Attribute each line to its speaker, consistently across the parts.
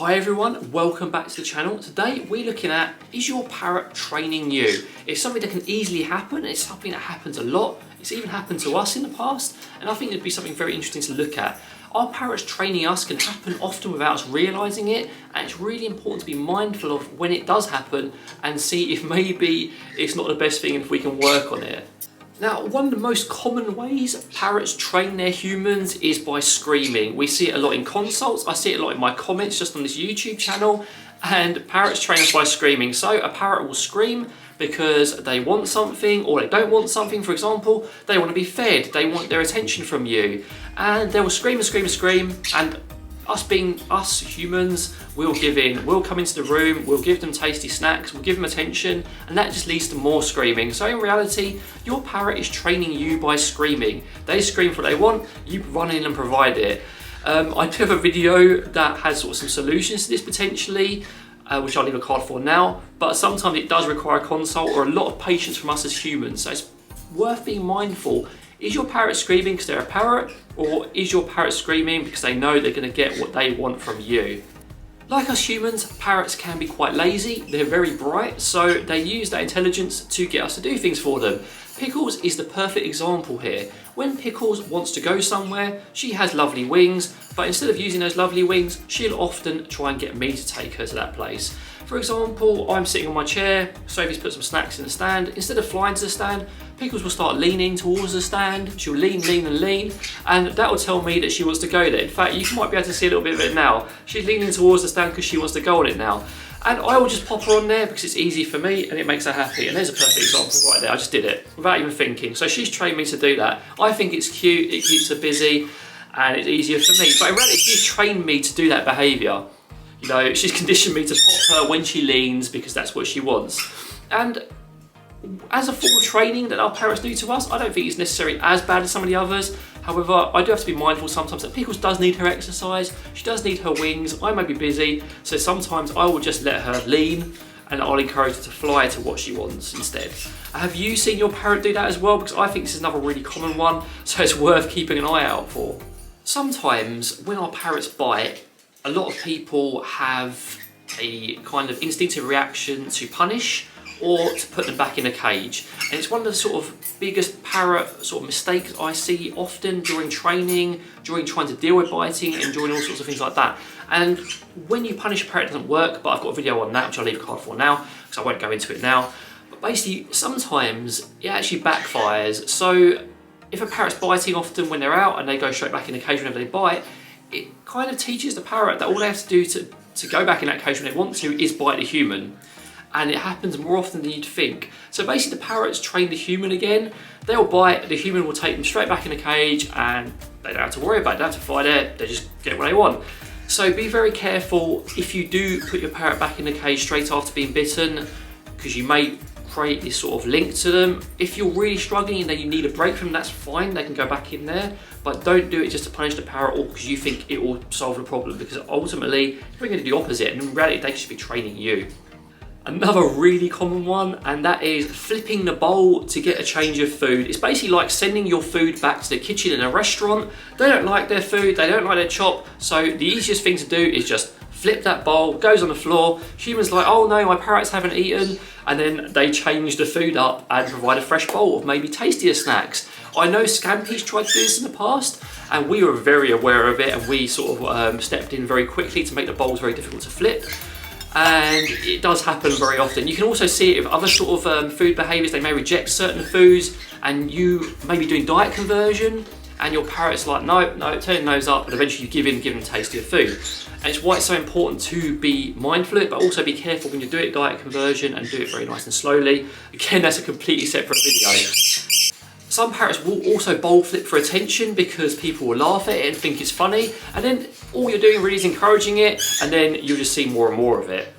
Speaker 1: Hi everyone, welcome back to the channel. Today we're looking at, is your parrot training you? It's something that can easily happen, it's something that happens a lot, it's even happened to us in the past, and I think it'd be something very interesting to look at. Our parrots training us can happen often without us realising it, and it's really important to be mindful of when it does happen and see if maybe it's not the best thing and if we can work on it. Now, one of the most common ways parrots train their humans is by screaming. We see it a lot in consults, I see it a lot in my comments just on this YouTube channel, and parrots train us by screaming. So a parrot will scream because they want something or they don't want something. For example, they want to be fed, they want their attention from you, and they will scream and scream and scream, and us being us humans, we'll give in, we'll come into the room, we'll give them tasty snacks, we'll give them attention, and that just leads to more screaming. So in reality, your parrot is training you by screaming. They scream for what they want, you run in and provide it. I do have a video that has sort of some solutions to this potentially, which I'll leave a card for now, but sometimes it does require a consult or a lot of patience from us as humans. So it's worth being mindful. Is your parrot screaming because they're a parrot, or is your parrot screaming because they know they're going to get what they want from you? Like us humans, parrots can be quite lazy, they're very bright, so they use that intelligence to get us to do things for them. Pickles is the perfect example here. When Pickles wants to go somewhere, she has lovely wings, but instead of using those lovely wings, she'll often try and get me to take her to that place. For example, I'm sitting on my chair, Sophie's put some snacks in the stand. Instead of flying to the stand, Pickles will start leaning towards the stand. She'll lean, and that will tell me that she wants to go there. In fact, you might be able to see a little bit of it now. She's leaning towards the stand because she wants to go on it now. And I will just pop her on there because it's easy for me and it makes her happy. And there's a perfect example right there. I just did it without even thinking. So she's trained me to do that. I think it's cute, it keeps her busy, and it's easier for me. But in reality, she's trained me to do that behaviour. You know, she's conditioned me to pop her when she leans because that's what she wants. And as a form of training that our parrots do to us, I don't think it's necessarily as bad as some of the others. However, I do have to be mindful sometimes that Pickles does need her exercise, she does need her wings, I may be busy, so sometimes I will just let her lean and I'll encourage her to fly to what she wants instead. Have you seen your parrot do that as well? Because I think this is another really common one, so it's worth keeping an eye out for. Sometimes when our parrots bite, a lot of people have a kind of instinctive reaction to punish or to put them back in a cage. And it's one of the sort of biggest parrot sort of mistakes I see often during training, during trying to deal with biting and during all sorts of things like that. And when you punish a parrot, it doesn't work, but I've got a video on that, which I'll leave a card for now, because I won't go into it now. But basically, sometimes it actually backfires. So if a parrot's biting often when they're out and they go straight back in the cage whenever they bite, it kind of teaches the parrot that all they have to do to go back in that cage when they want to is bite the human. And it happens more often than you'd think. So basically the parrots train the human again, they'll bite, the human will take them straight back in the cage and they don't have to worry about it, they don't have to fly there, they just get what they want. So be very careful if you do put your parrot back in the cage straight after being bitten, because you may create this sort of link to them. If you're really struggling and then you need a break from them, that's fine, they can go back in there, but don't do it just to punish the parrot or because you think it will solve the problem, because ultimately you're going to do the opposite, and in reality they should be training you. Another really common one, and that is flipping the bowl to get a change of food. It's basically like sending your food back to the kitchen in a restaurant. They don't like their food, they don't like their chop, so the easiest thing to do is just flip that bowl, goes on the floor, humans like, oh no, my parrots haven't eaten, and then they change the food up and provide a fresh bowl of maybe tastier snacks. I know Scampi's tried to do this in the past, and we were very aware of it, and we sort of stepped in very quickly to make the bowls very difficult to flip. And it does happen very often. You can also see it with other sort of food behaviours. They may reject certain foods, and you may be doing diet conversion, and your parrot's like, no, turn your nose up, and eventually you give them tastier food. And it's why it's so important to be mindful of it, but also be careful when you do it diet conversion and do it very nice and slowly. Again, that's a completely separate video. Some parrots will also bowl flip for attention because people will laugh at it and think it's funny, and then all you're doing really is encouraging it, and then you'll just see more and more of it.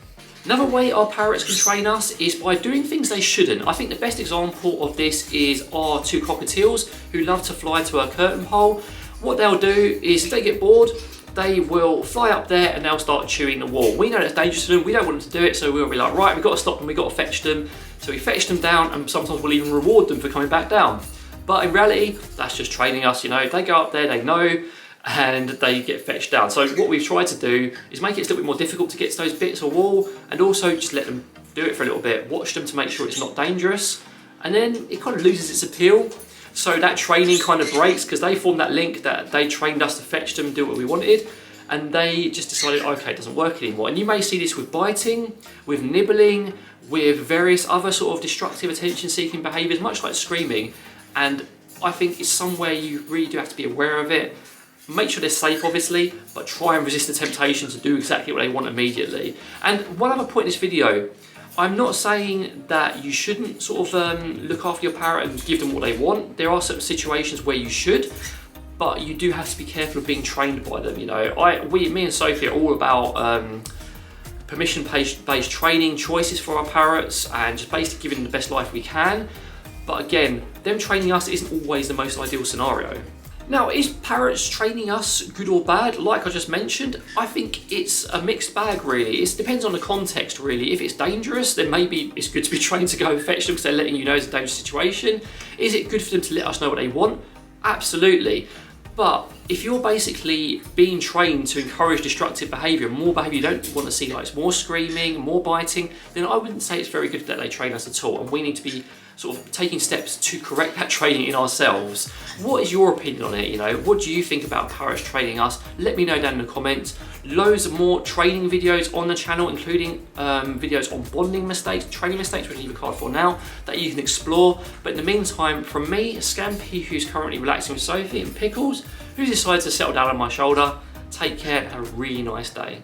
Speaker 1: Another way our parrots can train us is by doing things they shouldn't. I think the best example of this is our two cockatiels who love to fly to a curtain pole. What they'll do is if they get bored, they will fly up there and they'll start chewing the wall. We know that's dangerous to them, we don't want them to do it, so we'll be like, right, we've got to stop them, we've got to fetch them. So we fetch them down, and sometimes we'll even reward them for coming back down. But in reality, that's just training us, you know. If they go up there, they know and they get fetched down. So what we've tried to do is make it a little bit more difficult to get to those bits of wall, and also just let them do it for a little bit, watch them to make sure it's not dangerous, and then it kind of loses its appeal. So that training kind of breaks, because they formed that link that they trained us to fetch them, do what we wanted, and they just decided, okay, it doesn't work anymore. And you may see this with biting, with nibbling, with various other sort of destructive attention-seeking behaviours, much like screaming. And I think it's somewhere you really do have to be aware of it. Make sure they're safe, obviously, but try and resist the temptation to do exactly what they want immediately. And one other point in this video, I'm not saying that you shouldn't sort of look after your parrot and give them what they want. There are certain situations where you should, but you do have to be careful of being trained by them. You know, me and Sophie are all about permission-based training, choices for our parrots, and just basically giving them the best life we can. But again, them training us isn't always the most ideal scenario. Now, is parrots training us good or bad? Like I just mentioned, I think it's a mixed bag, really. It depends on the context, really. If it's dangerous, then maybe it's good to be trained to go fetch them because they're letting you know it's a dangerous situation. Is it good for them to let us know what they want? Absolutely. But if you're basically being trained to encourage destructive behaviour, more behaviour you don't want to see, like more screaming, more biting, then I wouldn't say it's very good that they train us at all, and we need to be sort of taking steps to correct that training in ourselves. What is your opinion on it? You know, what do you think about parrots training us? Let me know down in the comments. Loads of more training videos on the channel, including videos on bonding mistakes, training mistakes, which I leave a card for now, that you can explore. But in the meantime, from me, Scampy, who's currently relaxing with Sophie, and Pickles, who's decided to settle down on my shoulder, take care and have a really nice day.